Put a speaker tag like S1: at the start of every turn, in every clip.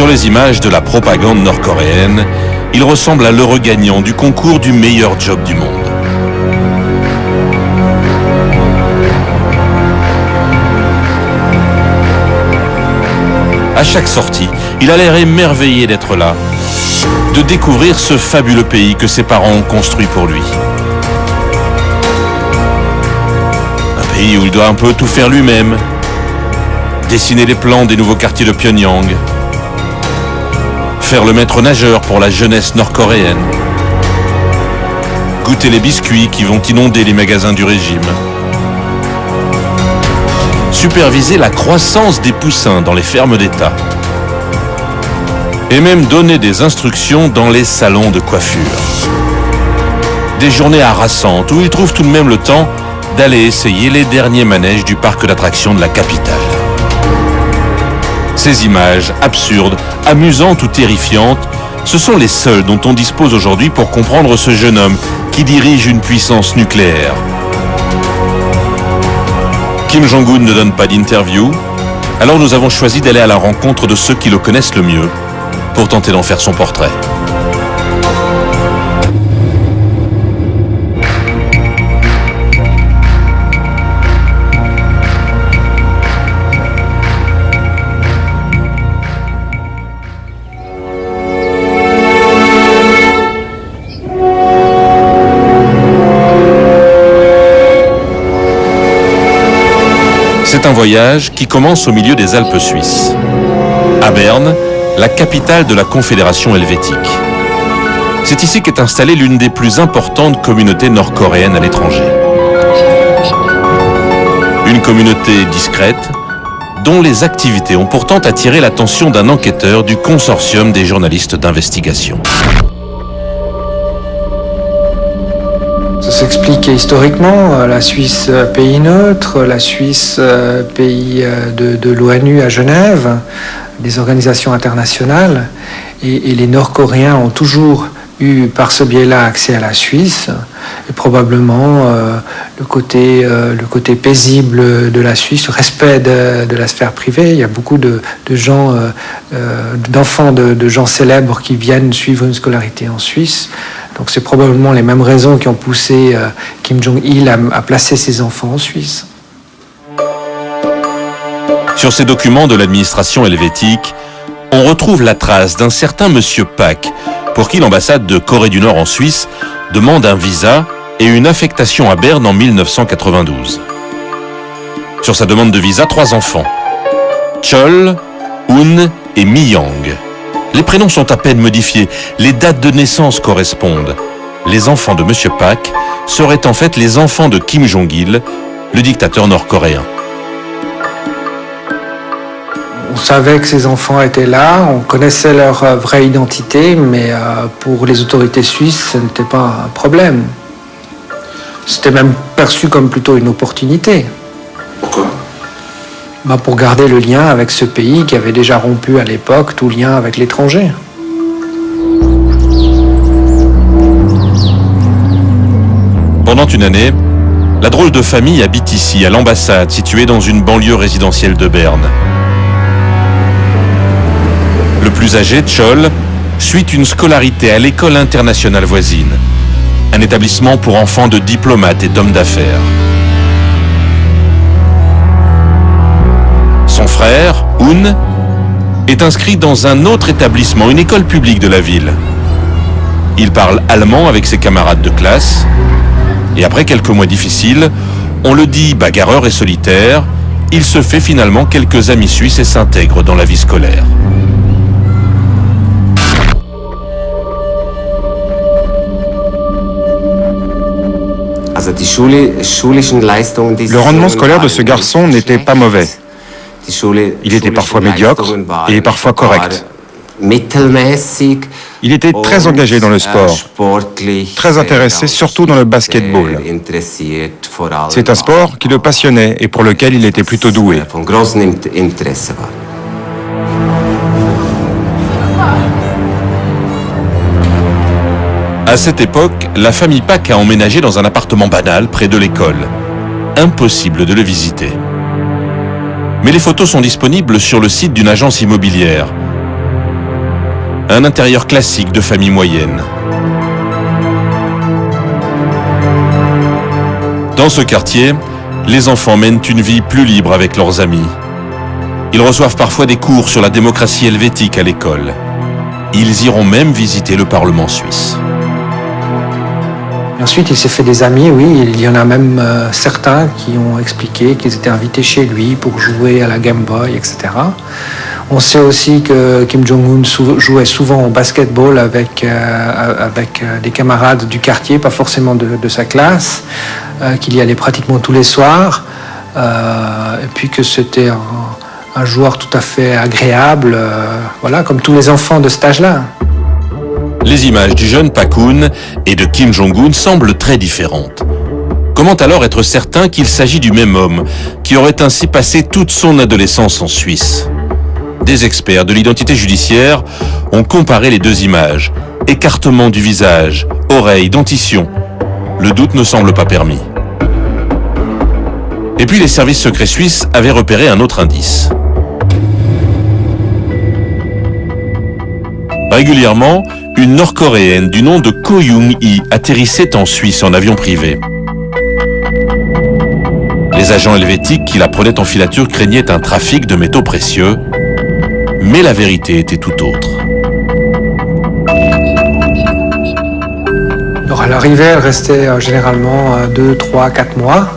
S1: Sur les images de la propagande nord-coréenne, il ressemble à l'heureux gagnant du concours du meilleur job du monde. À chaque sortie, il a l'air émerveillé d'être là, de découvrir ce fabuleux pays que ses parents ont construit pour lui. Un pays où il doit un peu tout faire lui-même, dessiner les plans des nouveaux quartiers de Pyongyang, faire le maître nageur pour la jeunesse nord-coréenne, goûter les biscuits qui vont inonder les magasins du régime, superviser la croissance des poussins dans les fermes d'État et même donner des instructions dans les salons de coiffure. Des journées harassantes où il trouve tout de même le temps d'aller essayer les derniers manèges du parc d'attractions de la capitale. Ces images absurdes, amusantes ou terrifiantes, ce sont les seules dont on dispose aujourd'hui pour comprendre ce jeune homme qui dirige une puissance nucléaire. Kim Jong-un ne donne pas d'interview, alors nous avons choisi d'aller à la rencontre de ceux qui le connaissent le mieux pour tenter d'en faire son portrait. C'est un voyage qui commence au milieu des Alpes suisses. À Berne, la capitale de la Confédération helvétique. C'est ici qu'est installée l'une des plus importantes communautés nord-coréennes à l'étranger. Une communauté discrète, dont les activités ont pourtant attiré l'attention d'un enquêteur du consortium des journalistes d'investigation.
S2: Ça s'explique historiquement, la Suisse pays neutre, la Suisse pays de l'ONU à Genève, des organisations internationales, et les Nord-Coréens ont toujours eu par ce biais-là accès à la Suisse, et probablement le côté paisible de la Suisse, le respect de la sphère privée. Il y a beaucoup de gens, d'enfants de gens célèbres qui viennent suivre une scolarité en Suisse. Donc c'est probablement les mêmes raisons qui ont poussé Kim Jong-il à placer ses enfants en Suisse.
S1: Sur ces documents de l'administration helvétique, on retrouve la trace d'un certain monsieur Pak, pour qui l'ambassade de Corée du Nord en Suisse demande un visa et une affectation à Berne en 1992. Sur sa demande de visa, 3 enfants, Chol, Un et Mi-Yang. Les prénoms sont à peine modifiés, les dates de naissance correspondent. Les enfants de monsieur Pak seraient en fait les enfants de Kim Jong-il, le dictateur nord-coréen.
S2: On savait que ces enfants étaient là, on connaissait leur vraie identité, mais pour les autorités suisses, ce n'était pas un problème. C'était même perçu comme plutôt une opportunité.
S3: Pourquoi ?
S2: Pour garder le lien avec ce pays qui avait déjà rompu à l'époque tout lien avec l'étranger.
S1: Pendant une année, la drôle de famille habite ici, à l'ambassade, située dans une banlieue résidentielle de Berne. Le plus âgé, Chol, suit une scolarité à l'école internationale voisine, un établissement pour enfants de diplomates et d'hommes d'affaires. Son frère, Un, est inscrit dans un autre établissement, une école publique de la ville. Il parle allemand avec ses camarades de classe, et après quelques mois difficiles, on le dit bagarreur et solitaire, il se fait finalement quelques amis suisses et s'intègre dans la vie scolaire.
S4: Le rendement scolaire de ce garçon n'était pas mauvais. Il était parfois médiocre et parfois correct. Il était très engagé dans le sport, très intéressé surtout dans le basketball. C'est un sport qui le passionnait et pour lequel il était plutôt doué.
S1: À cette époque, la famille Pak a emménagé dans un appartement banal près de l'école. Impossible de le visiter. Mais les photos sont disponibles sur le site d'une agence immobilière. un intérieur classique de famille moyenne. Dans ce quartier, les enfants mènent une vie plus libre avec leurs amis. Ils reçoivent parfois des cours sur la démocratie helvétique à l'école. Ils iront même visiter le Parlement suisse.
S2: Ensuite, il s'est fait des amis, oui. Il y en a même certains qui ont expliqué qu'ils étaient invités chez lui pour jouer à la Game Boy, etc. On sait aussi que Kim Jong-un jouait souvent au basketball avec des camarades du quartier, pas forcément de sa classe, qu'il y allait pratiquement tous les soirs, et puis que c'était un joueur tout à fait agréable, voilà, comme tous les enfants de cet âge-là.
S1: Les images du jeune Pak-un et de Kim Jong-un semblent très différentes. Comment alors être certain qu'il s'agit du même homme, qui aurait ainsi passé toute son adolescence en Suisse ? Des experts de l'identité judiciaire ont comparé les deux images. Écartement du visage, oreilles, dentition. Le doute ne semble pas permis. Et puis les services secrets suisses avaient repéré un autre indice. Régulièrement, une Nord-Coréenne du nom de Ko Young-hee atterrissait en Suisse en avion privé. Les agents helvétiques qui la prenaient en filature craignaient un trafic de métaux précieux, mais la vérité était tout autre.
S2: Alors à l'arrivée, elle restait généralement 2, 3, 4 mois.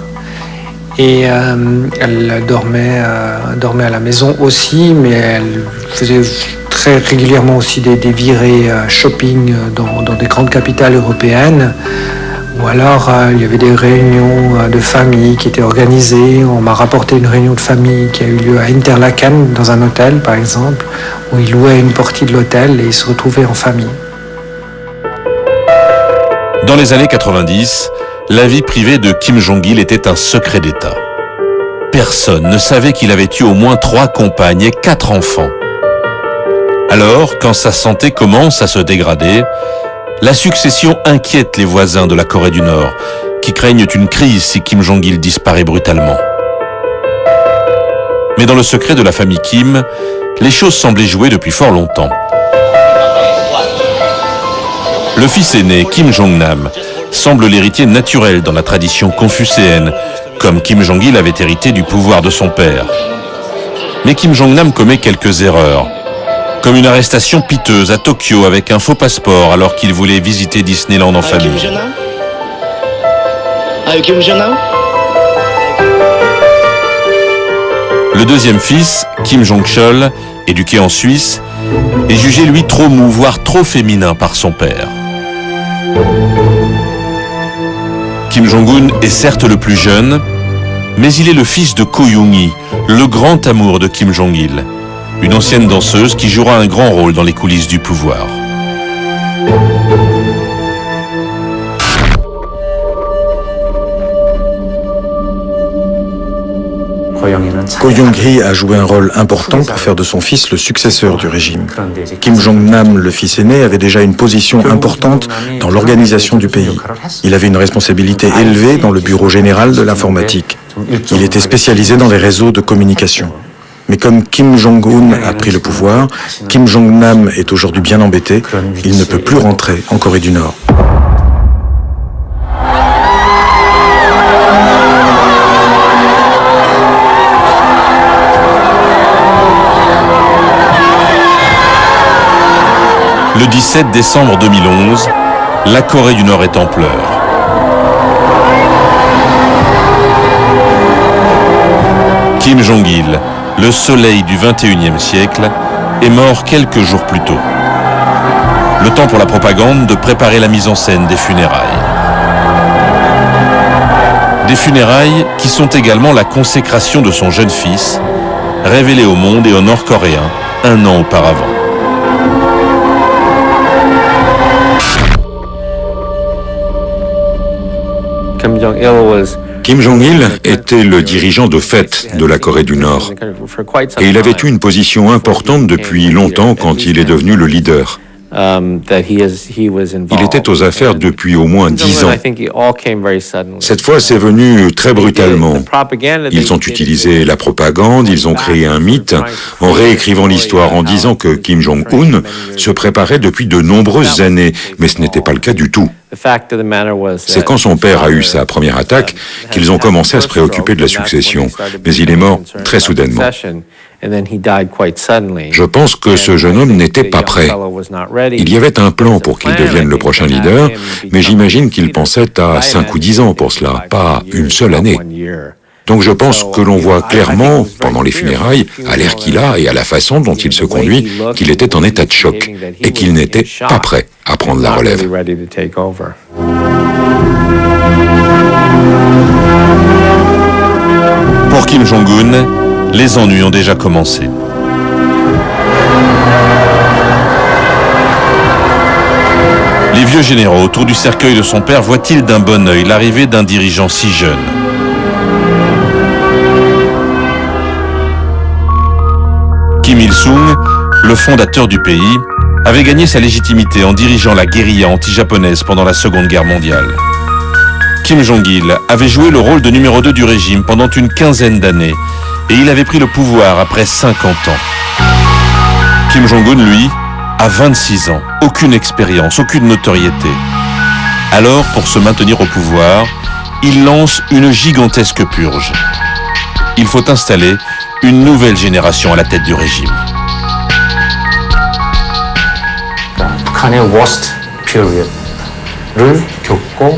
S2: Et elle dormait à la maison aussi, mais elle faisait très régulièrement aussi des virées shopping dans des grandes capitales européennes. Ou alors il y avait des réunions de famille qui étaient organisées. On m'a rapporté une réunion de famille qui a eu lieu à Interlaken, dans un hôtel par exemple, où ils louaient une partie de l'hôtel et ils se retrouvaient en famille.
S1: Dans les années 90, la vie privée de Kim Jong-il était un secret d'État. Personne ne savait qu'il avait eu au moins 3 compagnes et 4 enfants. Alors, quand sa santé commence à se dégrader, la succession inquiète les voisins de la Corée du Nord, qui craignent une crise si Kim Jong-il disparaît brutalement. Mais dans le secret de la famille Kim, les choses semblaient jouer depuis fort longtemps. Le fils aîné, Kim Jong-nam, semble l'héritier naturel dans la tradition confucéenne, comme Kim Jong-il avait hérité du pouvoir de son père. Mais Kim Jong-nam commet quelques erreurs, comme une arrestation piteuse à Tokyo avec un faux passeport alors qu'il voulait visiter Disneyland en famille. Le deuxième fils, Kim Jong-chol, éduqué en Suisse, est jugé lui trop mou, voire trop féminin par son père. Kim Jong-un est certes le plus jeune, mais il est le fils de Ko Young-hee, le grand amour de Kim Jong-il, une ancienne danseuse qui jouera un grand rôle dans les coulisses du pouvoir.
S4: Ko Young-hee a joué un rôle important pour faire de son fils le successeur du régime. Kim Jong-nam, le fils aîné, avait déjà une position importante dans l'organisation du pays. Il avait une responsabilité élevée dans le bureau général de l'informatique. Il était spécialisé dans les réseaux de communication. Mais comme Kim Jong-un a pris le pouvoir, Kim Jong-nam est aujourd'hui bien embêté. Il ne peut plus rentrer en Corée du Nord.
S1: Le 17 décembre 2011, la Corée du Nord est en pleurs. Kim Jong-il, le soleil du 21e siècle, est mort quelques jours plus tôt. Le temps pour la propagande de préparer la mise en scène des funérailles. Des funérailles qui sont également la consécration de son jeune fils, révélé au monde et aux Nord-Coréens 1 an auparavant.
S3: Kim Jong-il était le dirigeant de fait de la Corée du Nord. Et il avait eu une position importante depuis longtemps quand il est devenu le leader. Il était aux affaires depuis au moins 10 ans. Cette fois, c'est venu très brutalement. Ils ont utilisé la propagande, ils ont créé un mythe en réécrivant l'histoire, en disant que Kim Jong-un se préparait depuis de nombreuses années, mais ce n'était pas le cas du tout. C'est quand son père a eu sa première attaque qu'ils ont commencé à se préoccuper de la succession, mais il est mort très soudainement. Je pense que ce jeune homme n'était pas prêt. Il y avait un plan pour qu'il devienne le prochain leader, mais j'imagine qu'il pensait à 5 ou 10 ans pour cela, pas une seule année. Donc je pense que l'on voit clairement, pendant les funérailles, à l'air qu'il a et à la façon dont il se conduit, qu'il était en état de choc et qu'il n'était pas prêt à prendre la relève.
S1: Pour Kim Jong-un, les ennuis ont déjà commencé. Les vieux généraux autour du cercueil de son père voient-ils d'un bon œil l'arrivée d'un dirigeant si jeune ? Kim Il-sung, le fondateur du pays, avait gagné sa légitimité en dirigeant la guérilla anti-japonaise pendant la Seconde Guerre mondiale. Kim Jong-il avait joué le rôle de numéro 2 du régime pendant une quinzaine d'années et il avait pris le pouvoir après 50 ans. Kim Jong-un, lui, a 26 ans, aucune expérience, aucune notoriété. Alors, pour se maintenir au pouvoir, il lance une gigantesque purge. Il faut installer une nouvelle génération à la tête du régime.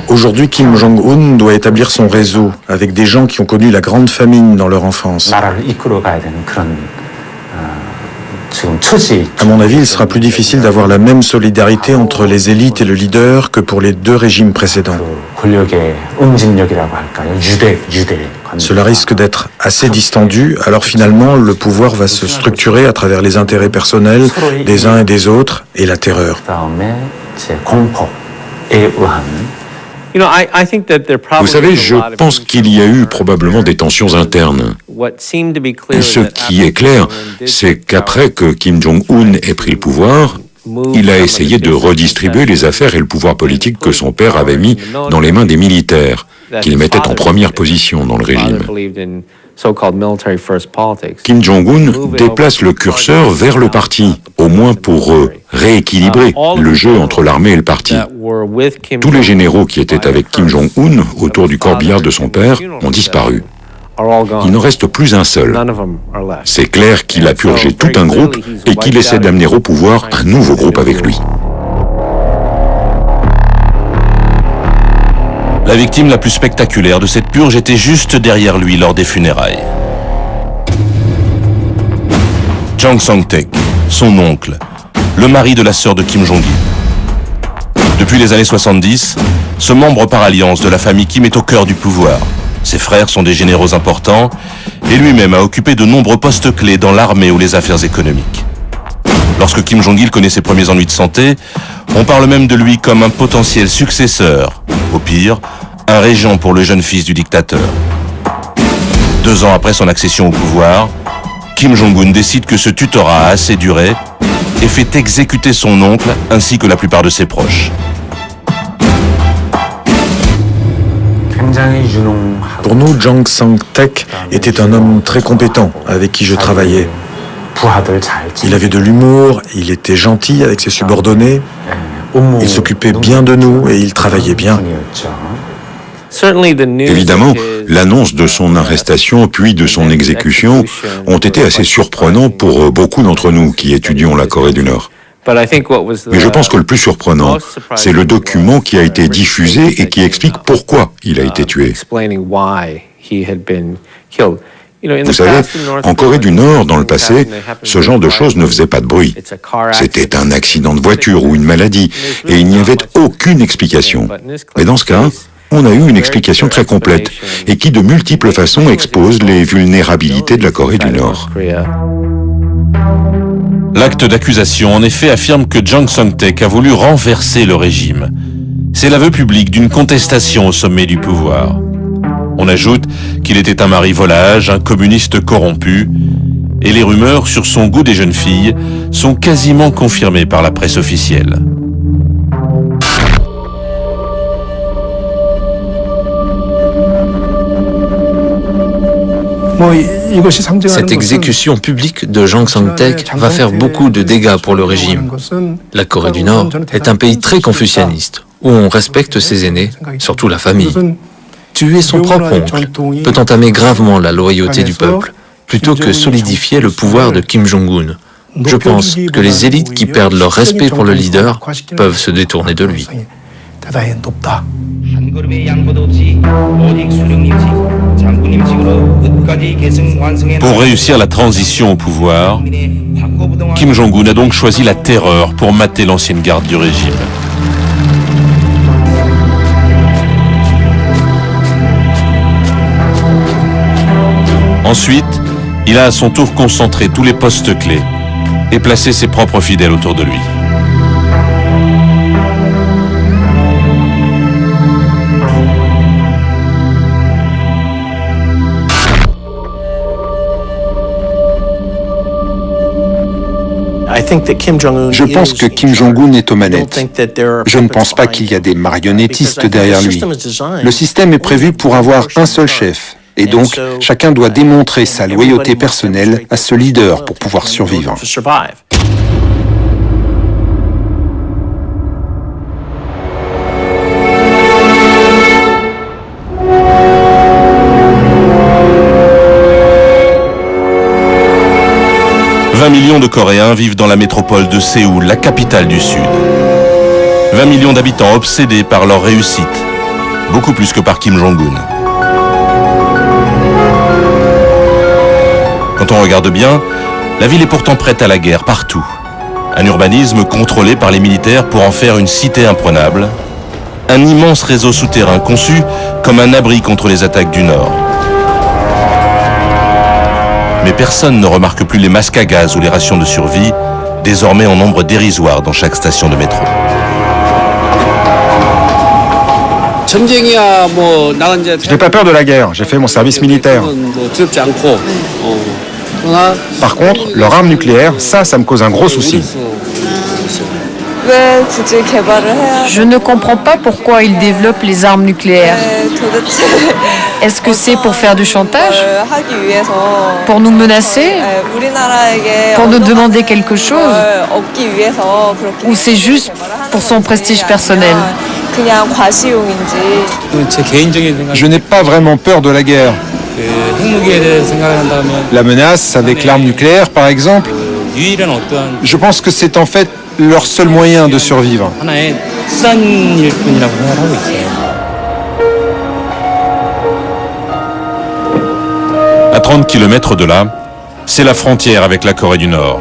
S4: Aujourd'hui, Kim Jong-un doit établir son réseau avec des gens qui ont connu la grande famine dans leur enfance. À mon avis, il sera plus difficile d'avoir la même solidarité entre les élites et le leader que pour les 2 régimes précédents. Cela risque d'être assez distendu, alors finalement, le pouvoir va se structurer à travers les intérêts personnels des uns et des autres et la terreur.
S3: Vous savez, je pense qu'il y a eu probablement des tensions internes. Ce qui est clair, c'est qu'après que Kim Jong-un ait pris le pouvoir, il a essayé de redistribuer les affaires et le pouvoir politique que son père avait mis dans les mains des militaires, qu'il mettait en première position dans le régime. Kim Jong-un déplace le curseur vers le parti, au moins pour rééquilibrer le jeu entre l'armée et le parti. Tous les généraux qui étaient avec Kim Jong-un autour du corbillard de son père ont disparu. Il n'en reste plus un seul. C'est clair qu'il a purgé tout un groupe et qu'il essaie d'amener au pouvoir un nouveau groupe avec lui.
S1: La victime la plus spectaculaire de cette purge était juste derrière lui lors des funérailles. Jang Song-taek, son oncle, le mari de la sœur de Kim Jong-il. Depuis les années 70, ce membre par alliance de la famille Kim est au cœur du pouvoir. Ses frères sont des généraux importants et lui-même a occupé de nombreux postes clés dans l'armée ou les affaires économiques. Lorsque Kim Jong-il connaît ses premiers ennuis de santé, on parle même de lui comme un potentiel successeur. Au pire, un régent pour le jeune fils du dictateur. 2 ans après son accession au pouvoir, Kim Jong-un décide que ce tutorat a assez duré et fait exécuter son oncle ainsi que la plupart de ses proches.
S4: Pour nous, Jang Song-taek était un homme très compétent avec qui je travaillais. Il avait de l'humour, il était gentil avec ses subordonnés, il s'occupait bien de nous et il travaillait bien.
S3: Évidemment, l'annonce de son arrestation puis de son exécution ont été assez surprenants pour beaucoup d'entre nous qui étudions la Corée du Nord. Mais je pense que le plus surprenant, c'est le document qui a été diffusé et qui explique pourquoi il a été tué. Vous savez, en Corée du Nord, dans le passé, ce genre de choses ne faisait pas de bruit. C'était un accident de voiture ou une maladie, et il n'y avait aucune explication. Mais dans ce cas, on a eu une explication très complète, et qui de multiples façons expose les vulnérabilités de la Corée du Nord.
S1: L'acte d'accusation, en effet, affirme que Jang Song-taek a voulu renverser le régime. C'est l'aveu public d'une contestation au sommet du pouvoir. On ajoute qu'il était un mari volage, un communiste corrompu, Et les rumeurs sur son goût des jeunes filles sont quasiment confirmées par la presse officielle.
S5: Cette exécution publique de Jang Song-taek va faire beaucoup de dégâts pour le régime. La Corée du Nord est un pays très confucianiste, où on respecte ses aînés, surtout la famille. Tuer son propre oncle peut entamer gravement la loyauté du peuple, plutôt que solidifier le pouvoir de Kim Jong-un. Je pense que les élites qui perdent leur respect pour le leader peuvent se détourner de lui.
S1: Pour réussir la transition au pouvoir, Kim Jong-un a donc choisi la terreur pour mater l'ancienne garde du régime. Ensuite, il a à son tour concentré tous les postes clés et placé ses propres fidèles autour de lui.
S6: Je pense que Kim Jong-un est aux manettes. Je ne pense pas qu'il y a des marionnettistes derrière lui. Le système est prévu pour avoir un seul chef. Et donc, chacun doit démontrer sa loyauté personnelle à ce leader pour pouvoir survivre. «
S1: 20 millions de Coréens vivent dans la métropole de Séoul, la capitale du Sud. 20 millions d'habitants obsédés par leur réussite, beaucoup plus que par Kim Jong-un. Quand on regarde bien, la ville est pourtant prête à la guerre partout. Un urbanisme contrôlé par les militaires pour en faire une cité imprenable. Un immense réseau souterrain conçu comme un abri contre les attaques du Nord. Mais personne ne remarque plus les masques à gaz ou les rations de survie, désormais en nombre dérisoire dans chaque station de métro.
S4: Je n'ai pas peur de la guerre, j'ai fait mon service militaire. Par contre, leur arme nucléaire, ça me cause un gros souci.
S7: Je ne comprends pas pourquoi ils développent les armes nucléaires. Est-ce que c'est pour faire du chantage? Pour nous menacer? Pour nous demander quelque chose? Ou c'est juste pour son prestige personnel?
S6: Je n'ai pas vraiment peur de la guerre. La menace avec l'arme nucléaire, par exemple, je pense que c'est en fait leur seul moyen de survivre.
S1: À 30 km de là, c'est la frontière avec la Corée du Nord.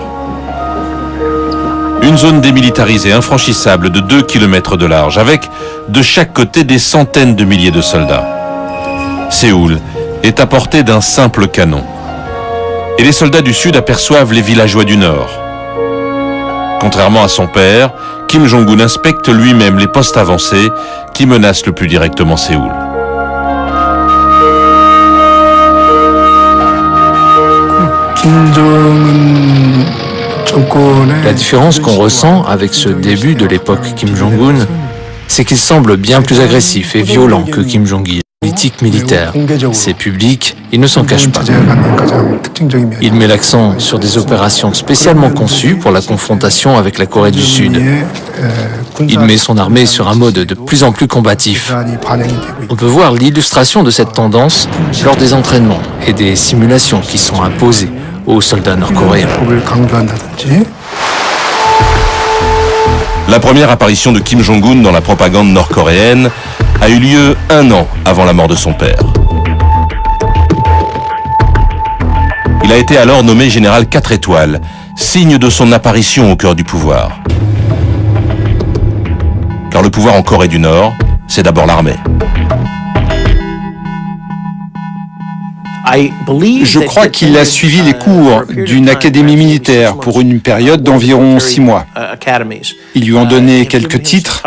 S1: Une zone démilitarisée infranchissable de 2 km de large, avec de chaque côté des centaines de milliers de soldats. Séoul est à portée d'un simple canon. Et les soldats du Sud aperçoivent les villageois du Nord. Contrairement à son père, Kim Jong-un inspecte lui-même les postes avancés qui menacent le plus directement Séoul.
S5: La différence qu'on ressent avec ce début de l'époque Kim Jong-un, c'est qu'il semble bien plus agressif et violent que Kim Jong-il. Politique militaire, c'est public, il ne s'en cache pas. Il met l'accent sur des opérations spécialement conçues pour la confrontation avec la Corée du Sud. Il met son armée sur un mode de plus en plus combatif. On peut voir l'illustration de cette tendance lors des entraînements et des simulations qui sont imposées aux soldats nord-coréens.
S1: La première apparition de Kim Jong-un dans la propagande nord-coréenne a eu lieu 1 an avant la mort de son père. Il a été alors nommé général 4 étoiles, signe de son apparition au cœur du pouvoir. Car le pouvoir en Corée du Nord, c'est d'abord l'armée.
S6: Je crois qu'il a suivi les cours d'une académie militaire pour une période d'environ 6 mois. Ils lui ont donné quelques titres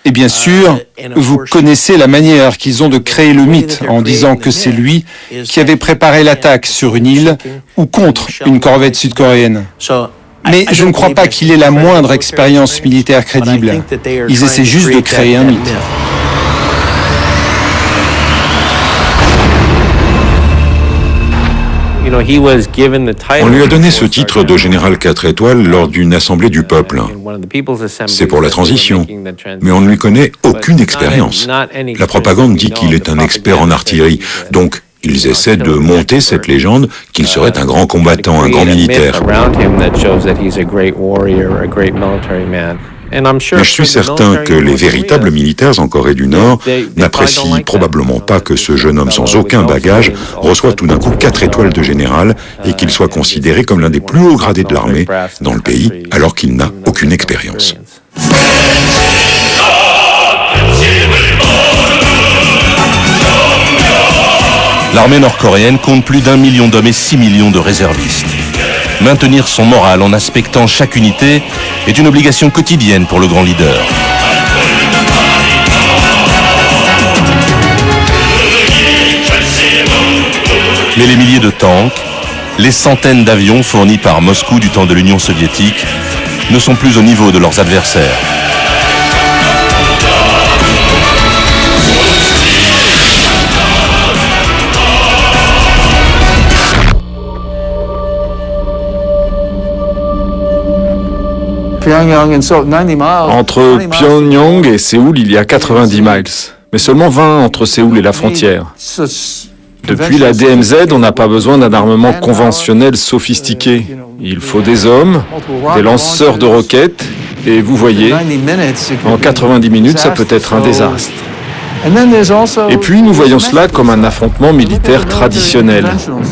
S6: et bien sûr, vous connaissez la manière qu'ils ont de créer le mythe en disant que c'est lui qui avait préparé l'attaque sur une île ou contre une corvette sud-coréenne. Mais je ne crois pas qu'il ait la moindre expérience militaire crédible. Ils essaient juste de créer un mythe.
S3: On lui a donné ce titre de général 4 étoiles lors d'une assemblée du peuple. C'est pour la transition, mais on ne lui connaît aucune expérience. La propagande dit qu'il est un expert en artillerie, donc ils essaient de monter cette légende qu'il serait un grand combattant, un grand militaire. Mais je suis certain que les véritables militaires en Corée du Nord n'apprécient probablement pas que ce jeune homme sans aucun bagage reçoive tout d'un coup 4 étoiles de général et qu'il soit considéré comme l'un des plus hauts gradés de l'armée dans le pays alors qu'il n'a aucune expérience.
S1: L'armée nord-coréenne compte plus d'1 million d'hommes et 6 millions de réservistes. Maintenir son moral en inspectant chaque unité est une obligation quotidienne pour le grand leader. Mais les milliers de tanks, les centaines d'avions fournis par Moscou du temps de l'Union soviétique ne sont plus au niveau de leurs adversaires.
S8: Entre Pyongyang et Séoul, il y a 90 miles, mais seulement 20 entre Séoul et la frontière. Depuis la DMZ, on n'a pas besoin d'un armement conventionnel sophistiqué. Il faut des hommes, des lanceurs de roquettes, et vous voyez, en 90 minutes, ça peut être un désastre. Et puis nous voyons cela comme un affrontement militaire traditionnel.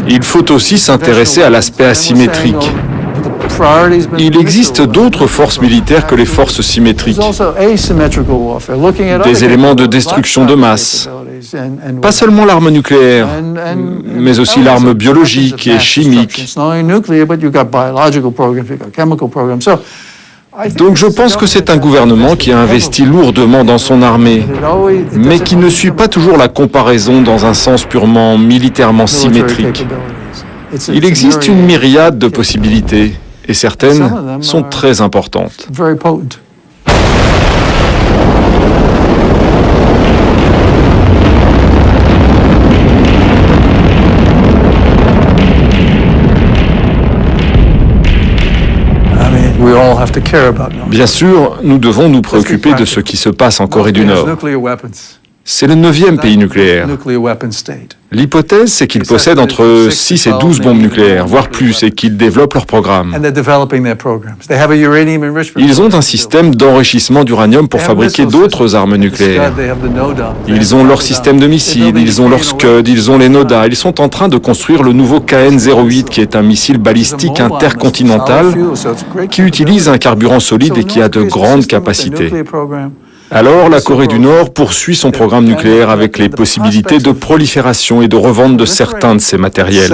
S8: Il faut aussi s'intéresser à l'aspect asymétrique. Il existe d'autres forces militaires que les forces symétriques, des éléments de destruction de masse, pas seulement l'arme nucléaire, mais aussi l'arme biologique et chimique. Donc je pense que c'est un gouvernement qui a investi lourdement dans son armée, mais qui ne suit pas toujours la comparaison dans un sens purement militairement symétrique. Il existe une myriade de possibilités. Et certaines sont très importantes. Bien sûr, nous devons nous préoccuper de ce qui se passe en Corée du Nord. C'est le 9e pays nucléaire. L'hypothèse, c'est qu'ils possèdent entre 6 et 12 bombes nucléaires, voire plus, et qu'ils développent leur programme. Ils ont un système d'enrichissement d'uranium pour fabriquer d'autres armes nucléaires. Ils ont leur système de missiles, ils ont leur Scud, ils ont les NODA. Ils sont en train de construire le nouveau KN-08, qui est un missile balistique intercontinental qui utilise un carburant solide et qui a de grandes capacités. Alors, la Corée du Nord poursuit son programme nucléaire avec les possibilités de prolifération et de revente de certains de ces matériels.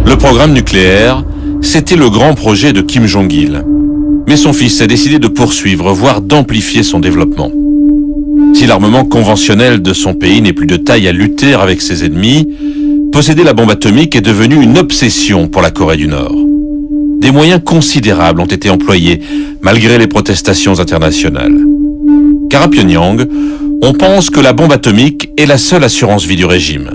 S1: Le programme nucléaire, c'était le grand projet de Kim Jong-il. Mais son fils a décidé de poursuivre, voire d'amplifier son développement. Si l'armement conventionnel de son pays n'est plus de taille à lutter avec ses ennemis, posséder la bombe atomique est devenu une obsession pour la Corée du Nord. Des moyens considérables ont été employés, malgré les protestations internationales. Car à Pyongyang, on pense que la bombe atomique est la seule assurance vie du régime.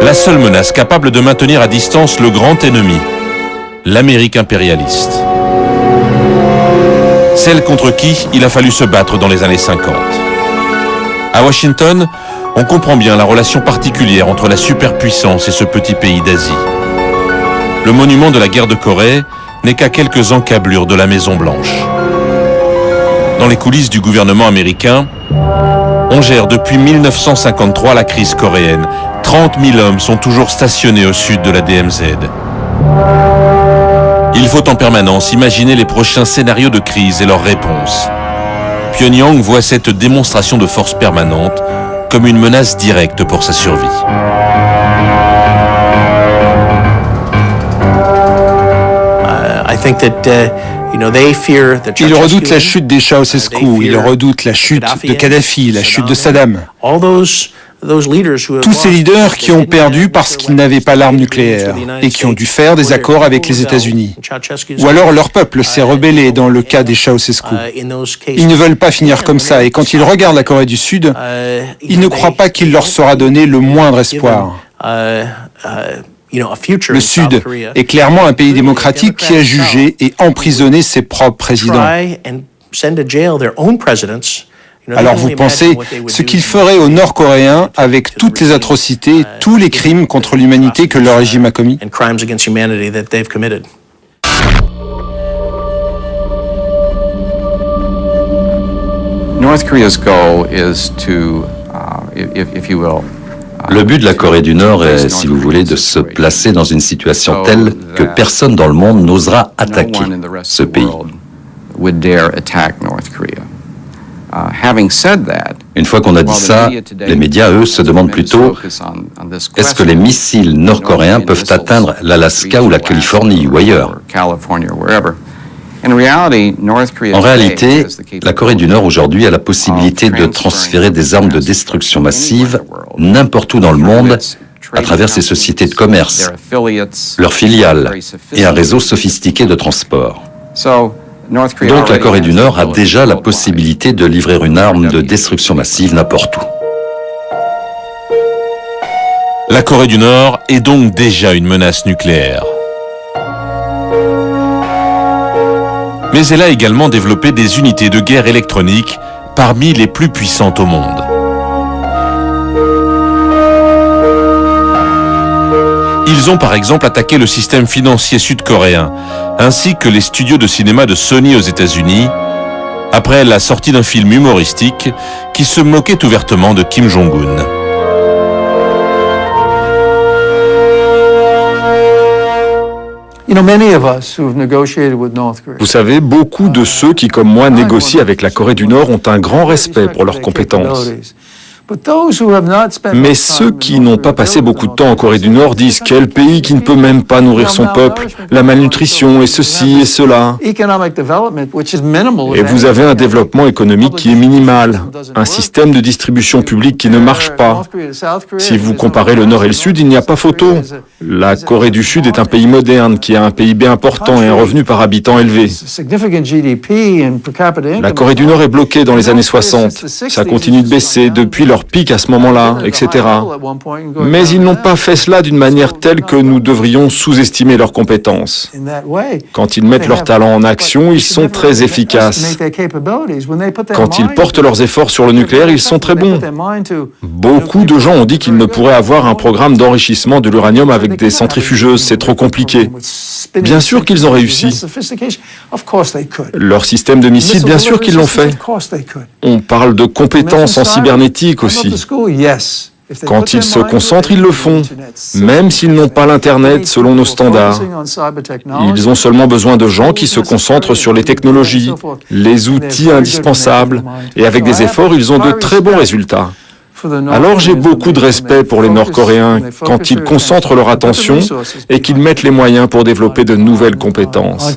S1: La seule menace capable de maintenir à distance le grand ennemi, l'Amérique impérialiste. Celle contre qui il a fallu se battre dans les années 50. À Washington, on comprend bien la relation particulière entre la superpuissance et ce petit pays d'Asie. Le monument de la guerre de Corée n'est qu'à quelques encablures de la Maison Blanche. Dans les coulisses du gouvernement américain, on gère depuis 1953 la crise coréenne, 30 000 hommes sont toujours stationnés au sud de la DMZ. Il faut en permanence imaginer les prochains scénarios de crise et leurs réponses. Pyongyang voit cette démonstration de force permanente comme une menace directe pour sa survie.
S6: Ils redoutent la chute des Ceausescu, ils redoutent la chute de Kadhafi, la chute de Saddam. Tous ces leaders qui ont perdu parce qu'ils n'avaient pas l'arme nucléaire et qui ont dû faire des accords avec les États-Unis. Ou alors leur peuple s'est rebellé dans le cas des Ceausescu. Ils ne veulent pas finir comme ça et quand ils regardent la Corée du Sud, ils ne croient pas qu'il leur sera donné le moindre espoir. Le Sud est clairement un pays démocratique qui a jugé et emprisonné ses propres présidents. Alors vous pensez ce qu'ils feraient aux Nord-Coréens avec toutes les atrocités, tous les crimes contre l'humanité que leur régime a commis?
S9: Le but de la Corée du Nord est, si vous voulez, de se placer dans une situation telle que personne dans le monde n'osera attaquer ce pays. Une fois qu'on a dit ça, les médias, eux, se demandent plutôt est-ce que les missiles nord-coréens peuvent atteindre l'Alaska ou la Californie ou ailleurs? En réalité, la Corée du Nord aujourd'hui a la possibilité de transférer des armes de destruction massive n'importe où dans le monde à travers ses sociétés de commerce, leurs filiales et un réseau sophistiqué de transport. Donc la Corée du Nord a déjà la possibilité de livrer une arme de destruction massive n'importe où.
S1: La Corée du Nord est donc déjà une menace nucléaire. Mais elle a également développé des unités de guerre électronique parmi les plus puissantes au monde. Ils ont par exemple attaqué le système financier sud-coréen, ainsi que les studios de cinéma de Sony aux États-Unis, après la sortie d'un film humoristique qui se moquait ouvertement de Kim Jong-un.
S8: Vous savez, beaucoup de ceux qui, comme moi, négocient avec la Corée du Nord ont un grand respect pour leurs compétences. Mais ceux qui n'ont pas passé beaucoup de temps en Corée du Nord disent quel pays qui ne peut même pas nourrir son peuple, la malnutrition et ceci et cela. Et vous avez un développement économique qui est minimal, un système de distribution publique qui ne marche pas. Si vous comparez le Nord et le Sud, il n'y a pas photo. La Corée du Sud est un pays moderne qui a un PIB important et un revenu par habitant élevé. La Corée du Nord est bloquée dans les années 60. Ça continue de baisser depuis leur pic à ce moment-là, etc. Mais ils n'ont pas fait cela d'une manière telle que nous devrions sous-estimer leurs compétences. Quand ils mettent leurs talents en action, ils sont très efficaces. Quand ils portent leurs efforts sur le nucléaire, ils sont très bons. Beaucoup de gens ont dit qu'ils ne pourraient avoir un programme d'enrichissement de l'uranium avec des centrifugeuses, c'est trop compliqué. Bien sûr qu'ils ont réussi. Leur système de missiles, bien sûr qu'ils l'ont fait. On parle de compétences en cybernétique aussi. Quand ils se concentrent, ils le font, même s'ils n'ont pas l'Internet selon nos standards. Ils ont seulement besoin de gens qui se concentrent sur les technologies, les outils indispensables, et avec des efforts, ils ont de très bons résultats. Alors j'ai beaucoup de respect pour les Nord-Coréens quand ils concentrent leur attention et qu'ils mettent les moyens pour développer de nouvelles compétences.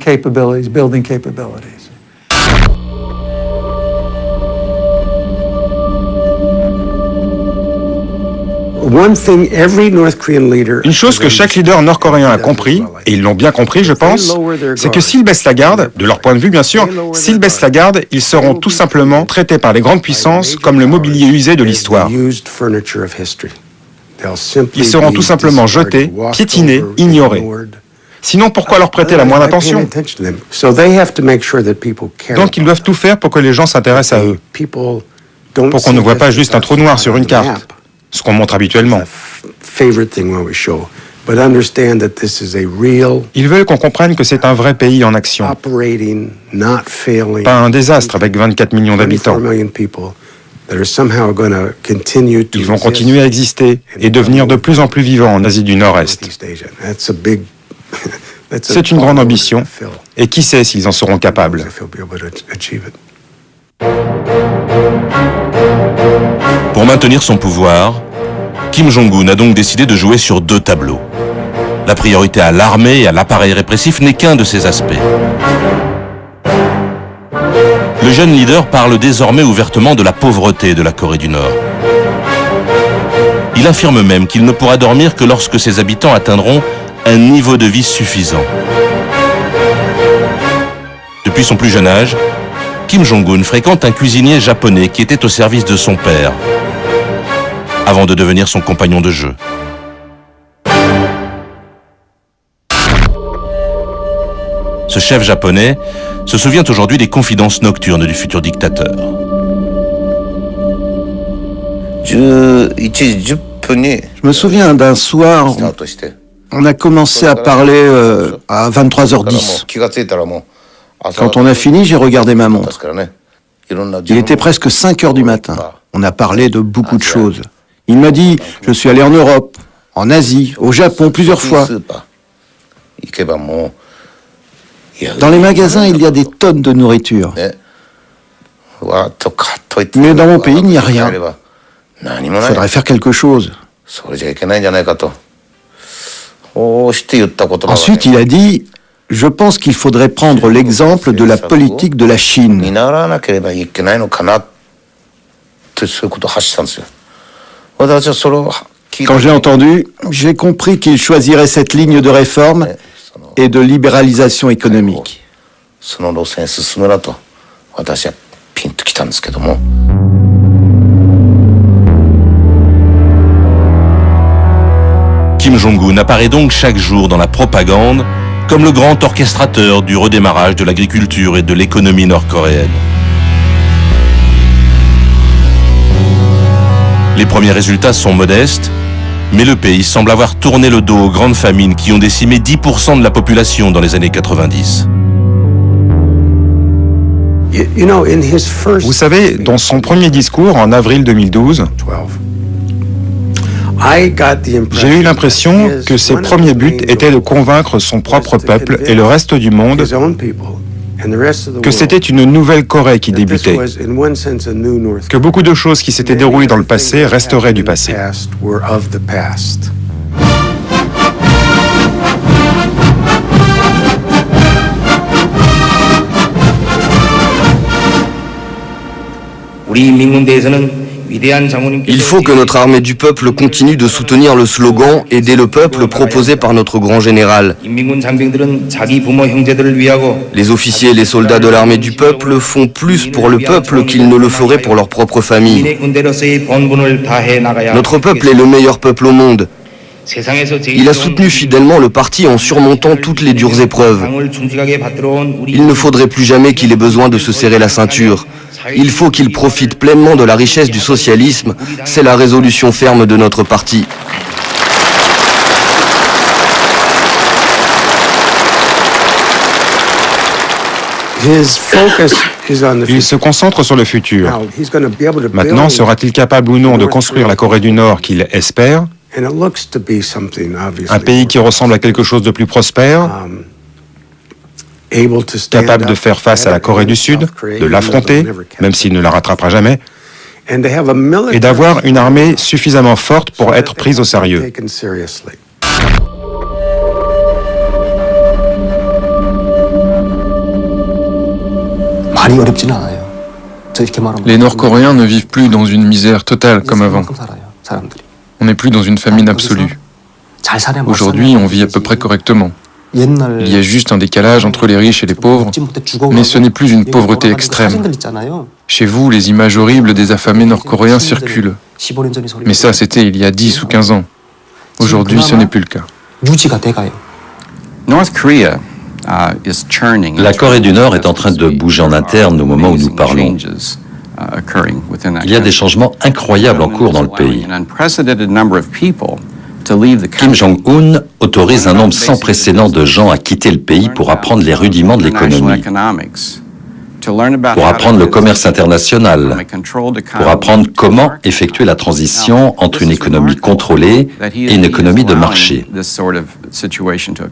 S10: Une chose que chaque leader nord-coréen a compris, et ils l'ont bien compris je pense, c'est que s'ils baissent la garde, de leur point de vue bien sûr, s'ils baissent la garde, ils seront tout simplement traités par les grandes puissances comme le mobilier usé de l'histoire. Ils seront tout simplement jetés, piétinés, ignorés. Sinon, pourquoi leur prêter la moindre attention? Donc ils doivent tout faire pour que les gens s'intéressent à eux, pour qu'on ne voit pas juste un trou noir sur une carte. Ce qu'on montre habituellement. Ils veulent qu'on comprenne que c'est un vrai pays en action. Pas un désastre avec 24 millions d'habitants. Ils vont continuer à exister et devenir de plus en plus vivants en Asie du Nord-Est. C'est une grande ambition, et qui sait s'ils en seront capables.
S1: Pour maintenir son pouvoir, Kim Jong-un a donc décidé de jouer sur deux tableaux. La priorité à l'armée et à l'appareil répressif n'est qu'un de ces aspects. Le jeune leader parle désormais ouvertement de la pauvreté de la Corée du Nord. Il affirme même qu'il ne pourra dormir que lorsque ses habitants atteindront un niveau de vie suffisant. Depuis son plus jeune âge, Kim Jong-un fréquente un cuisinier japonais qui était au service de son père, avant de devenir son compagnon de jeu. Ce chef japonais se souvient aujourd'hui des confidences nocturnes du futur dictateur.
S11: Je me souviens d'un soir, on a commencé à parler à 23h10. Quand on a fini, j'ai regardé ma montre. Il était presque 5h du matin. On a parlé de beaucoup de choses. Il m'a dit, je suis allé en Europe, en Asie, au Japon plusieurs fois. Dans les magasins, il y a des tonnes de nourriture. Mais dans mon pays, il n'y a rien. Il faudrait faire quelque chose. Ensuite, il a dit, je pense qu'il faudrait prendre l'exemple de la politique de la Chine. Quand j'ai entendu, j'ai compris qu'il choisirait cette ligne de réforme et de libéralisation économique.
S1: Kim Jong-un apparaît donc chaque jour dans la propagande comme le grand orchestrateur du redémarrage de l'agriculture et de l'économie nord-coréenne. Les premiers résultats sont modestes, mais le pays semble avoir tourné le dos aux grandes famines qui ont décimé 10% de la population dans les années 90.
S10: Vous savez, dans son premier discours en avril 2012, j'ai eu l'impression que ses premiers buts étaient de convaincre son propre peuple et le reste du monde que c'était une nouvelle Corée qui débutait, que beaucoup de choses qui s'étaient déroulées dans le passé resteraient du passé.
S12: Il faut que notre armée du peuple continue de soutenir le slogan « Aider le peuple » proposé par notre grand général. Les officiers et les soldats de l'armée du peuple font plus pour le peuple qu'ils ne le feraient pour leur propre famille. Notre peuple est le meilleur peuple au monde. Il a soutenu fidèlement le parti en surmontant toutes les dures épreuves. Il ne faudrait plus jamais qu'il ait besoin de se serrer la ceinture. Il faut qu'il profite pleinement de la richesse du socialisme. C'est la résolution ferme de notre parti.
S10: Il se concentre sur le futur. Maintenant, sera-t-il capable ou non de construire la Corée du Nord qu'il espère? Un pays qui ressemble à quelque chose de plus prospère, capable de faire face à la Corée du Sud, de l'affronter, même s'il ne la rattrapera jamais, et d'avoir une armée suffisamment forte pour être prise au sérieux.
S8: Les Nord-Coréens ne vivent plus dans une misère totale comme avant. On n'est plus dans une famine absolue. Aujourd'hui, on vit à peu près correctement. Il y a juste un décalage entre les riches et les pauvres, mais ce n'est plus une pauvreté extrême. Chez vous, les images horribles des affamés nord-coréens circulent. Mais ça, c'était il y a 10 ou 15 ans. Aujourd'hui, ce n'est plus le cas.
S9: La Corée du Nord est en train de bouger en interne au moment où nous parlons. Il y a des changements incroyables en cours dans le pays. Kim Jong-un autorise un nombre sans précédent de gens à quitter le pays pour apprendre les rudiments de l'économie. pour apprendre le commerce international, pour apprendre comment effectuer la transition entre une économie contrôlée et une économie de marché.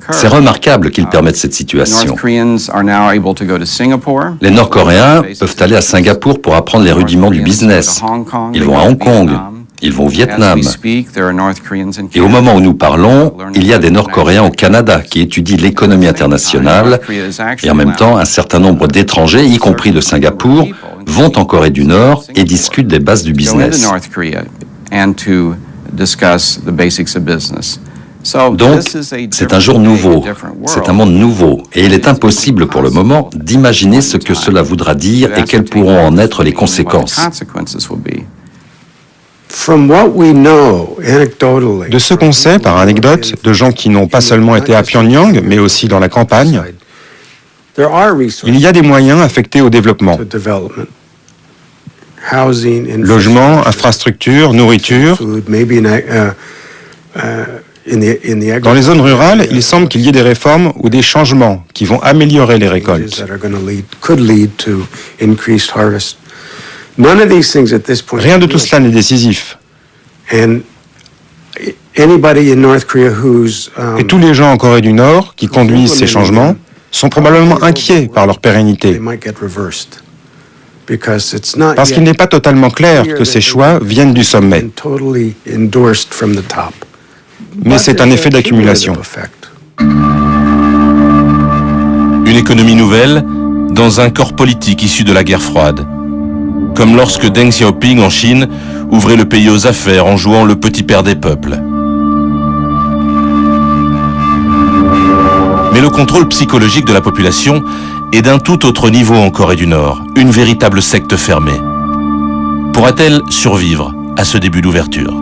S9: C'est remarquable qu'ils permettent cette situation. Les Nord-Coréens peuvent aller à Singapour pour apprendre les rudiments du business. Ils vont à Hong Kong. Ils vont au Vietnam. Et au moment où nous parlons, il y a des Nord-Coréens au Canada qui étudient l'économie internationale et en même temps, un certain nombre d'étrangers, y compris de Singapour, vont en Corée du Nord et discutent des bases du business. Donc, c'est un jour nouveau, c'est un monde nouveau, et il est impossible pour le moment d'imaginer ce que cela voudra dire et quelles pourront en être les conséquences.
S10: De ce qu'on sait, par anecdote, de gens qui n'ont pas seulement été à Pyongyang, mais aussi dans la campagne, il y a des moyens affectés au développement. Logement, infrastructures, nourriture. Dans les zones rurales, il semble qu'il y ait des réformes ou des changements qui vont améliorer les récoltes. Rien de tout cela n'est décisif. Et tous les gens en Corée du Nord qui conduisent ces changements sont probablement inquiets par leur pérennité. Parce qu'il n'est pas totalement clair que ces choix viennent du sommet. Mais c'est un effet d'accumulation.
S1: Une économie nouvelle dans un corps politique issu de la guerre froide. Comme lorsque Deng Xiaoping en Chine ouvrait le pays aux affaires en jouant le petit père des peuples. Mais le contrôle psychologique de la population est d'un tout autre niveau en Corée du Nord, une véritable secte fermée. Pourra-t-elle survivre à ce début d'ouverture ?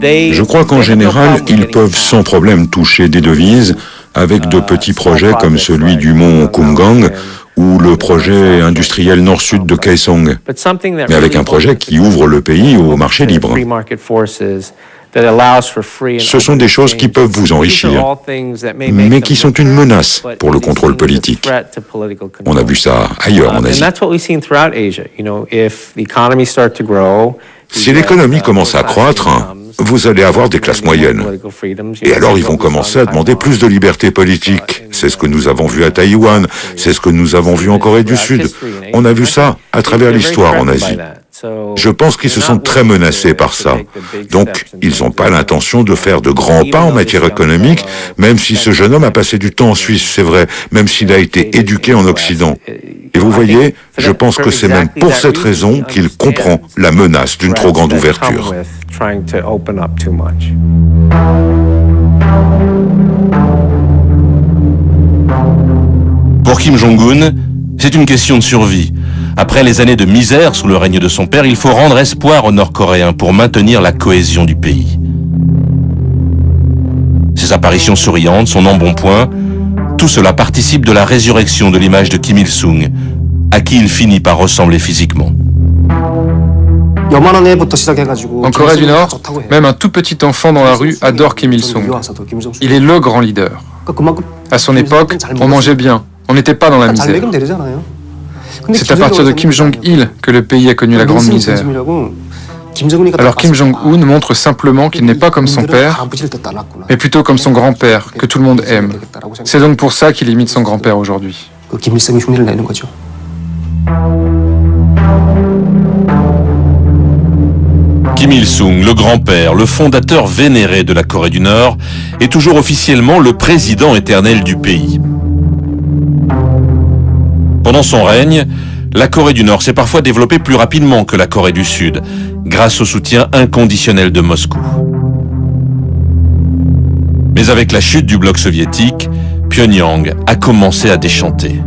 S3: Je crois qu'en général, ils peuvent sans problème toucher des devises avec de petits projets comme celui du mont Kumgang ou le projet industriel nord-sud de Kaesong, mais avec un projet qui ouvre le pays au marché libre. Ce sont des choses qui peuvent vous enrichir, mais qui sont une menace pour le contrôle politique. On a vu ça ailleurs en Asie. Si l'économie commence à croître, vous allez avoir des classes moyennes. Et alors ils vont commencer à demander plus de liberté politique. C'est ce que nous avons vu à Taïwan, c'est ce que nous avons vu en Corée du Sud. On a vu ça à travers l'histoire en Asie. Je pense qu'ils se sentent très menacés par ça. Donc, ils n'ont pas l'intention de faire de grands pas en matière économique, même si ce jeune homme a passé du temps en Suisse, c'est vrai, même s'il a été éduqué en Occident. Et vous voyez, je pense que c'est même pour cette raison qu'il comprend la menace d'une trop grande ouverture.
S1: Pour Kim Jong-un, c'est une question de survie. Après les années de misère sous le règne de son père, il faut rendre espoir aux Nord-Coréens pour maintenir la cohésion du pays. Ses apparitions souriantes, son embonpoint, tout cela participe de la résurrection de l'image de Kim Il-sung, à qui il finit par ressembler physiquement.
S8: En Corée du Nord, même un tout petit enfant dans la rue adore Kim Il-sung. Il est le grand leader. À son époque, on mangeait bien, on n'était pas dans la misère. C'est à partir de Kim Jong-il que le pays a connu la grande misère. Alors Kim Jong-un montre simplement qu'il n'est pas comme son père, mais plutôt comme son grand-père, que tout le monde aime. C'est donc pour ça qu'il imite son grand-père aujourd'hui.
S1: Kim Il-sung, le grand-père, le fondateur vénéré de la Corée du Nord, est toujours officiellement le président éternel du pays. Pendant son règne, la Corée du Nord s'est parfois développée plus rapidement que la Corée du Sud, grâce au soutien inconditionnel de Moscou. Mais avec la chute du bloc soviétique, Pyongyang a commencé à déchanter.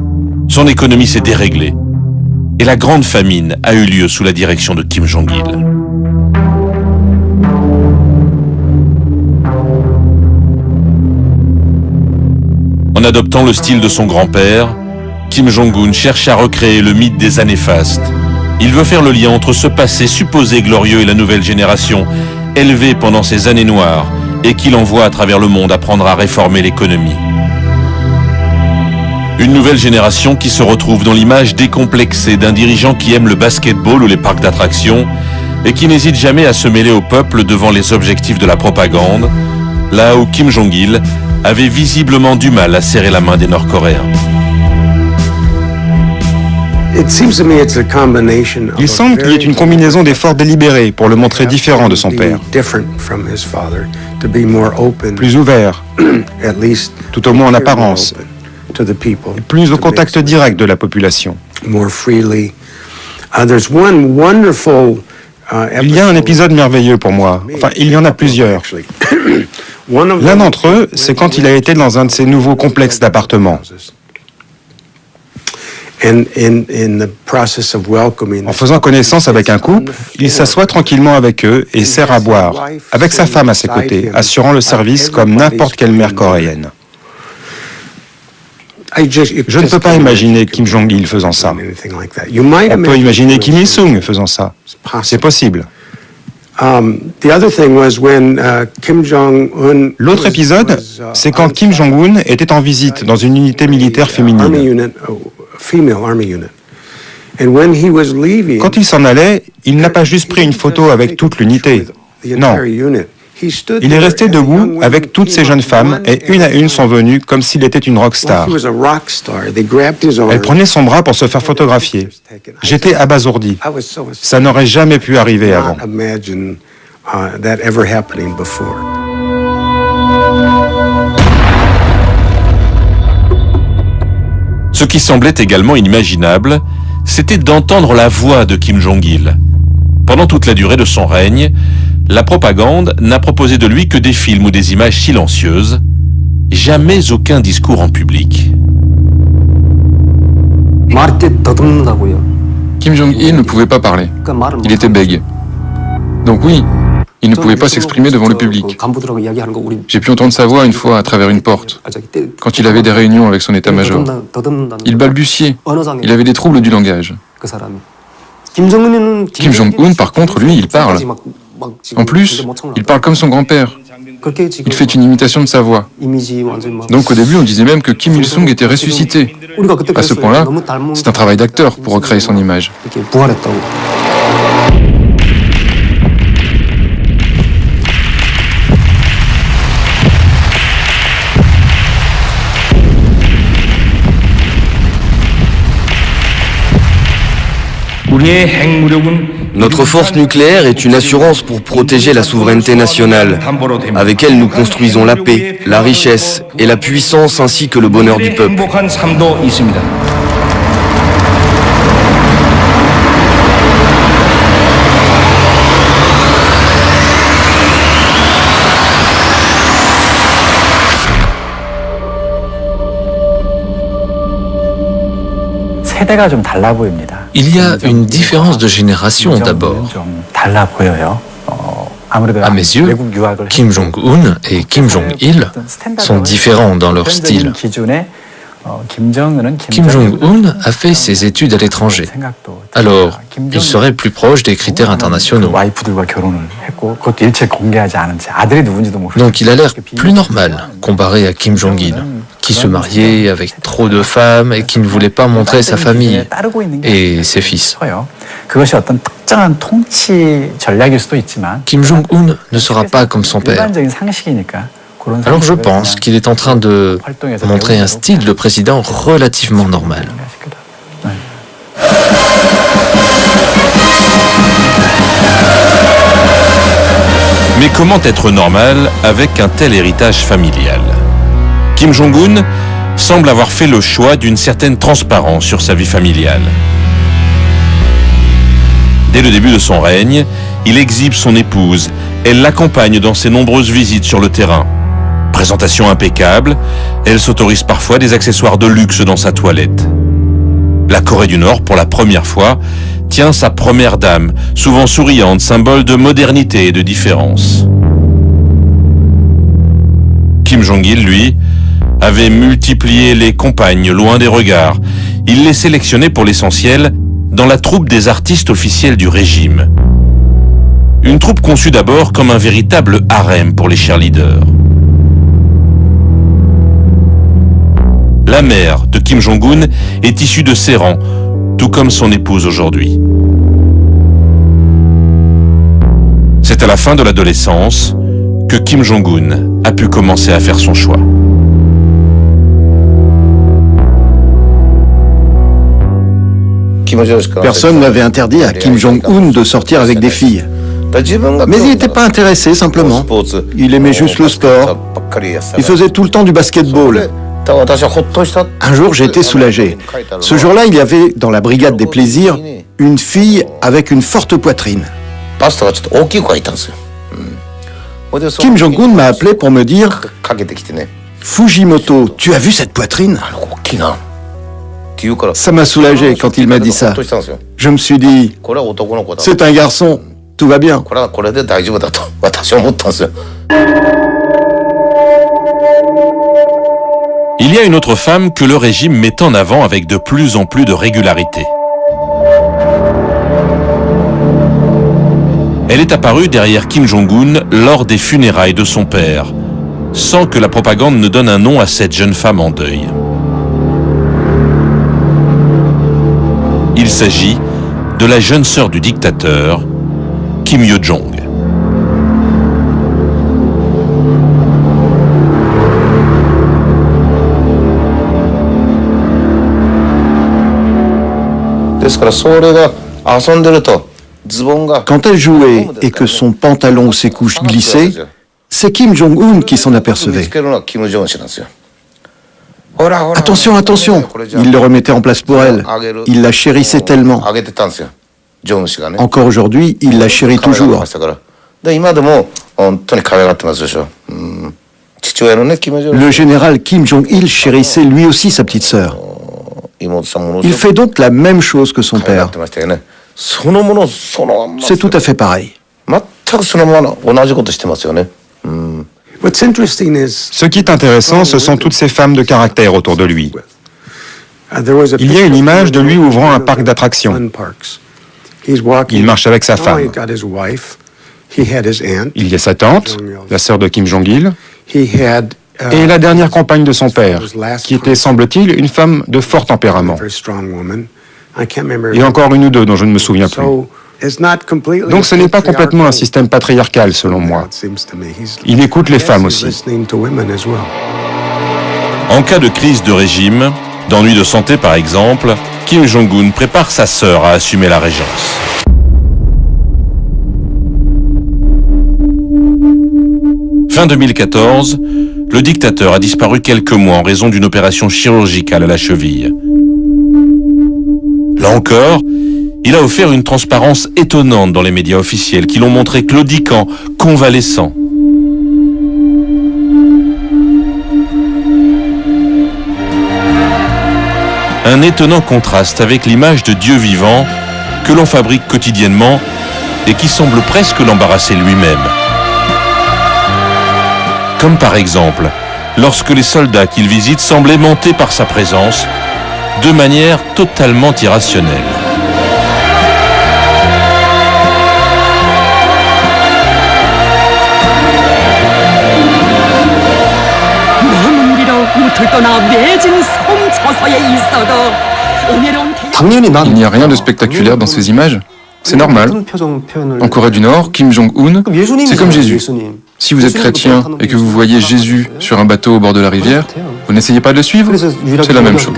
S1: Son économie s'est déréglée. Et la grande famine a eu lieu sous la direction de Kim Jong-il. En adoptant le style de son grand-père, Kim Jong-un cherche à recréer le mythe des années fastes. Il veut faire le lien entre ce passé supposé glorieux et la nouvelle génération, élevée pendant ces années noires, et qu'il envoie à travers le monde apprendre à réformer l'économie. Une nouvelle génération qui se retrouve dans l'image décomplexée d'un dirigeant qui aime le basketball ou les parcs d'attractions et qui n'hésite jamais à se mêler au peuple devant les objectifs de la propagande, là où Kim Jong-il avait visiblement du mal à serrer la main des Nord-Coréens.
S10: Il semble qu'il y ait une combinaison d'efforts délibérés pour le montrer différent de son père, plus ouvert, tout au moins en apparence, et plus au contact direct de la population. Il y a un épisode merveilleux pour moi, enfin il y en a plusieurs. L'un d'entre eux, c'est quand il a été dans un de ces nouveaux complexes d'appartements. En faisant connaissance avec un couple, il s'assoit tranquillement avec eux et sert à boire, avec sa femme à ses côtés, assurant le service comme n'importe quelle mère coréenne. Je ne peux pas imaginer Kim Jong-il faisant ça. On peut imaginer Kim Il-sung faisant ça. C'est possible. L'autre épisode, c'est quand Kim Jong-un était en visite dans une unité militaire féminine. Quand il s'en allait, il n'a pas juste pris une photo avec toute l'unité. Non. Il est resté debout avec toutes ces jeunes femmes et une à une sont venues comme s'il était une rockstar. Elle prenait son bras pour se faire photographier. J'étais abasourdi. Ça n'aurait jamais pu arriver avant.
S1: Ce qui semblait également inimaginable, c'était d'entendre la voix de Kim Jong-il. Pendant toute la durée de son règne, la propagande n'a proposé de lui que des films ou des images silencieuses, jamais aucun discours en public.
S8: Kim Jong-il ne pouvait pas parler. Il était bègue. Donc oui, il ne pouvait pas s'exprimer devant le public. J'ai pu entendre sa voix une fois à travers une porte, quand il avait des réunions avec son état-major. Il balbutiait, il avait des troubles du langage. Kim Jong-un, par contre, lui, il parle. En plus, il parle comme son grand-père. Il fait une imitation de sa voix. Donc au début, on disait même que Kim Il-sung était ressuscité. À ce point-là, c'est un travail d'acteur pour recréer son image.
S12: Notre force nucléaire est une assurance pour protéger la souveraineté nationale. Avec elle, nous construisons la paix, la richesse et la puissance ainsi que le bonheur du peuple.
S5: Il y a une différence de génération d'abord. À mes yeux, Kim Jong-un et Kim Jong-il sont différents dans leur style. Kim Jong-un a fait ses études à l'étranger. Alors, il serait plus proche des critères internationaux. Donc il a l'air plus normal comparé à Kim Jong-il, qui se mariait avec trop de femmes et qui ne voulait pas montrer sa famille et ses fils. Kim Jong-un ne sera pas comme son père. Alors je pense qu'il est en train de montrer un style de président relativement normal.
S1: Mais comment être normal avec un tel héritage familial ? Kim Jong-un semble avoir fait le choix d'une certaine transparence sur sa vie familiale. Dès le début de son règne, il exhibe son épouse. Elle l'accompagne dans ses nombreuses visites sur le terrain. Présentation impeccable, elle s'autorise parfois des accessoires de luxe dans sa toilette. La Corée du Nord, pour la première fois, tient sa première dame, souvent souriante, symbole de modernité et de différence. Kim Jong-il, lui, avait multiplié les compagnes loin des regards. Il les sélectionnait pour l'essentiel dans la troupe des artistes officiels du régime. Une troupe conçue d'abord comme un véritable harem pour les cheerleaders. Là mère de Kim Jong-un est issue de ses rangs, tout comme son épouse aujourd'hui. C'est à la fin de l'adolescence que Kim Jong-un a pu commencer à faire son choix.
S11: Personne n'avait interdit à Kim Jong-un de sortir avec des filles. Mais il n'était pas intéressé, simplement. Il aimait juste le sport. Il faisait tout le temps du basketball. Un jour, j'ai été soulagé. Ce jour-là, il y avait, dans la brigade des plaisirs, une fille avec une forte poitrine. Kim Jong-un m'a appelé pour me dire « Fujimoto, tu as vu cette poitrine ?» Ça m'a soulagé quand il m'a dit ça. Je me suis dit « C'est un garçon, tout va bien. »
S1: Il y a une autre femme que le régime met en avant avec de plus en plus de régularité. Elle est apparue derrière Kim Jong-un lors des funérailles de son père, sans que la propagande ne donne un nom à cette jeune femme en deuil. Il s'agit de la jeune sœur du dictateur, Kim Yo-jong.
S11: Quand elle jouait et que son pantalon ou ses couches glissaient, c'est Kim Jong-un qui s'en apercevait. Attention, attention! Il le remettait en place pour elle. Il la chérissait tellement. Encore aujourd'hui, il la chérit toujours. Le général Kim Jong-il chérissait lui aussi sa petite sœur. Il fait donc la même chose que son père. C'est tout à fait pareil.
S10: Ce qui est intéressant, ce sont toutes ces femmes de caractère autour de lui. Il y a une image de lui ouvrant un parc d'attractions. Il marche avec sa femme. Il y a sa tante, la sœur de Kim Jong-il, et la dernière compagne de son père, qui était, semble-t-il, une femme de fort tempérament. Et encore une ou deux dont je ne me souviens plus. Donc ce n'est pas complètement un système patriarcal, selon moi. Il écoute les femmes aussi.
S1: En cas de crise de régime, d'ennui de santé par exemple, Kim Jong-un prépare sa sœur à assumer la régence. Fin 2014, le dictateur a disparu quelques mois en raison d'une opération chirurgicale à la cheville. Là encore, il a offert une transparence étonnante dans les médias officiels qui l'ont montré claudiquant, convalescent. Un étonnant contraste avec l'image de Dieu vivant que l'on fabrique quotidiennement et qui semble presque l'embarrasser lui-même. Comme par exemple, lorsque les soldats qu'il visite semblent aimantés par sa présence, de manière totalement irrationnelle.
S13: Il n'y a rien de spectaculaire dans ces images. C'est normal. En Corée du Nord, Kim Jong-un, c'est comme Jésus. Si vous êtes chrétien et que vous voyez Jésus sur un bateau au bord de la rivière, vous n'essayez pas de le suivre? C'est la même chose.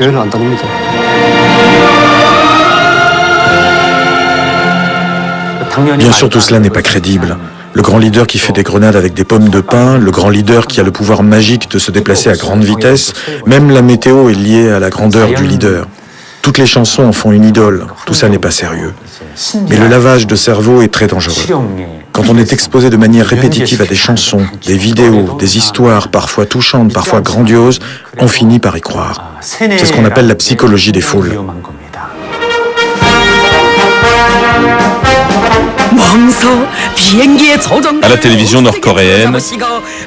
S4: Bien sûr, tout cela n'est pas crédible. Le grand leader qui fait des grenades avec des pommes de pin, le grand leader qui a le pouvoir magique de se déplacer à grande vitesse, même la météo est liée à la grandeur du leader. Toutes les chansons en font une idole, tout ça n'est pas sérieux. Mais le lavage de cerveau est très dangereux. Quand on est exposé de manière répétitive à des chansons, des vidéos, des histoires parfois touchantes, parfois grandioses, on finit par y croire. C'est ce qu'on appelle la psychologie des foules.
S1: À la télévision nord-coréenne,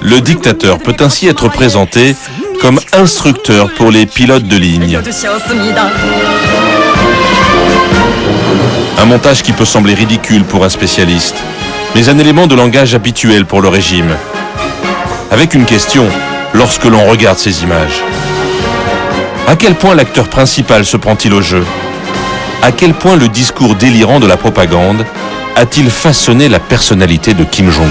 S1: le dictateur peut ainsi être présenté comme instructeur pour les pilotes de ligne. Un montage qui peut sembler ridicule pour un spécialiste, mais un élément de langage habituel pour le régime. Avec une question, lorsque l'on regarde ces images. À quel point l'acteur principal se prend-il au jeu? À quel point le discours délirant de la propagande a-t-il façonné la personnalité de Kim Jong-un?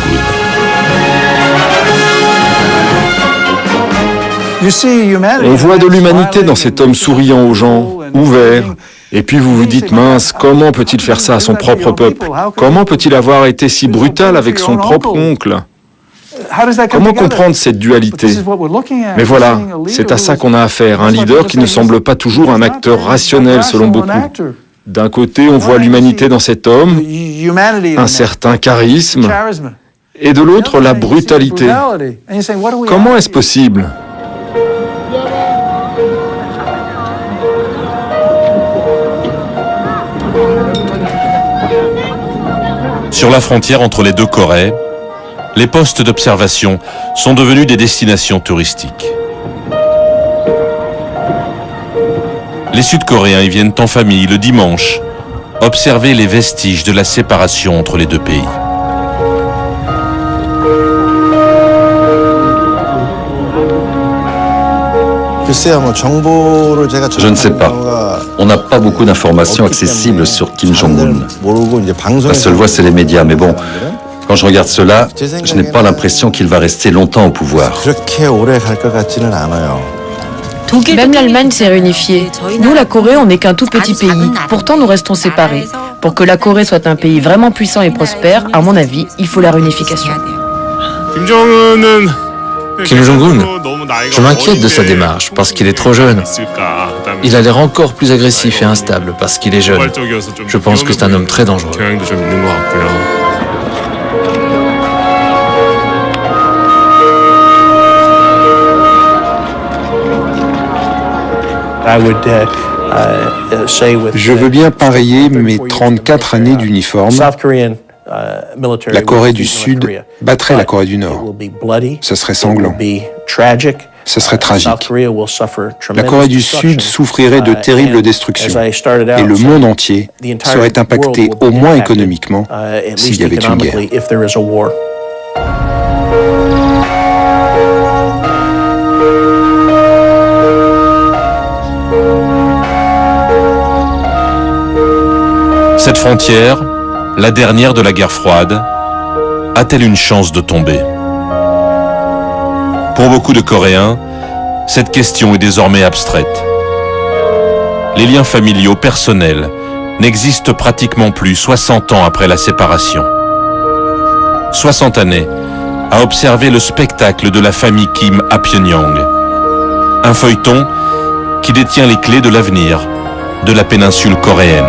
S8: On voit de l'humanité dans cet homme souriant aux gens, ouvert. Et puis vous vous dites, mince, comment peut-il faire ça à son propre peuple? Comment peut-il avoir été si brutal avec son propre oncle? Comment comprendre cette dualité? Mais voilà, c'est à ça qu'on a affaire, un leader qui ne semble pas toujours un acteur rationnel selon beaucoup. D'un côté, on voit l'humanité dans cet homme, un certain charisme, et de l'autre, la brutalité. Comment est-ce possible?
S1: Sur la frontière entre les deux Corées, les postes d'observation sont devenus des destinations touristiques. Les Sud-Coréens y viennent en famille le dimanche, observer les vestiges de la séparation entre les deux pays.
S9: Je ne sais pas. On n'a pas beaucoup d'informations accessibles sur Kim Jong-un. La seule voie, c'est les médias. Mais bon, quand je regarde cela, je n'ai pas l'impression qu'il va rester longtemps au pouvoir.
S7: Même l'Allemagne s'est réunifiée. Nous, la Corée, on n'est qu'un tout petit pays. Pourtant, nous restons séparés. Pour que la Corée soit un pays vraiment puissant et prospère, à mon avis, il faut la réunification.
S5: Kim Jong-un, je m'inquiète de sa démarche parce qu'il est trop jeune. Il a l'air encore plus agressif et instable parce qu'il est jeune. Je pense que c'est un homme très dangereux.
S6: Je veux bien parier mes 34 années d'uniforme. La Corée du Sud battrait la Corée du Nord. Ce serait sanglant. Ce serait tragique. La Corée du Sud souffrirait de terribles destructions et le monde entier serait impacté au moins économiquement s'il y avait une guerre.
S1: Cette frontière, la dernière de la guerre froide, a-t-elle une chance de tomber? Pour beaucoup de Coréens, cette question est désormais abstraite. Les liens familiaux personnels n'existent pratiquement plus 60 ans après la séparation. 60 années à observer le spectacle de la famille Kim à Pyongyang. Un feuilleton qui détient les clés de l'avenir de la péninsule coréenne.